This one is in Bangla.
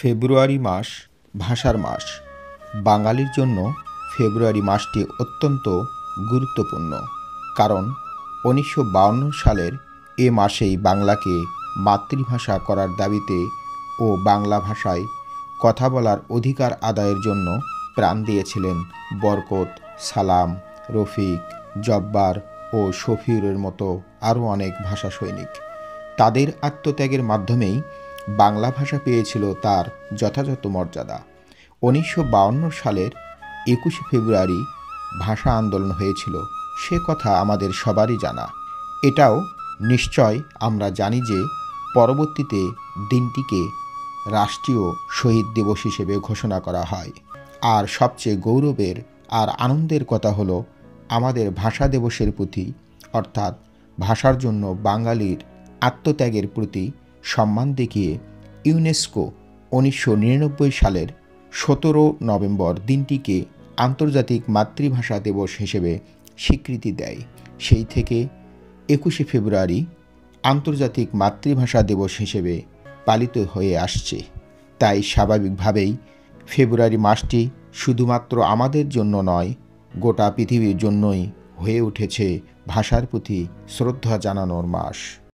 ফেব্রুয়ারি মাস ভাষার মাস। বাঙালির জন্য ফেব্রুয়ারি মাসটি অত্যন্ত গুরুত্বপূর্ণ, কারণ 1952 সালের এ মাসেই বাংলাকে মাতৃভাষা করার দাবিতে ও বাংলা ভাষায় কথা বলার অধিকার আদায়ের জন্য প্রাণ দিয়েছিলেন বরকত, সালাম, রফিক, জব্বার ও শফিউরের মতো আরও অনেক ভাষা সৈনিক। তাদের আত্মত্যাগের মাধ্যমেই বাংলা ভাষা পেয়েছিল তার যথাযথ মর্যাদা। 1952 সালের 21শে ফেব্রুয়ারি ভাষা আন্দোলন হয়েছিল, সে কথা আমাদের সবারই জানা। এটাও নিশ্চয় আমরা জানি যে পরবর্তীতে দিনটিকে রাষ্ট্রীয় শহীদ দিবস হিসেবে ঘোষণা করা হয়। আর সবচেয়ে গৌরবের আর আনন্দের কথা হলো, আমাদের ভাষা দিবসের প্রতি, অর্থাৎ ভাষার জন্য বাঙালির আত্মত্যাগের প্রতি সম্মান দেখিয়ে ইউনেস্কো 1999 সালের 17 নভেম্বর দিনটিকে আন্তর্জাতিক মাতৃভাষা দিবস হিসেবে স্বীকৃতি দেয়। সেই থেকে 21শে ফেব্রুয়ারি আন্তর্জাতিক মাতৃভাষা দিবস হিসেবে পালিত হয়ে আসছে। তাই স্বাভাবিকভাবেই ফেব্রুয়ারি মাসটি শুধুমাত্র আমাদের জন্য নয়, গোটা পৃথিবীর জন্যই হয়ে উঠেছে ভাষার প্রতি শ্রদ্ধা জানানোর মাস।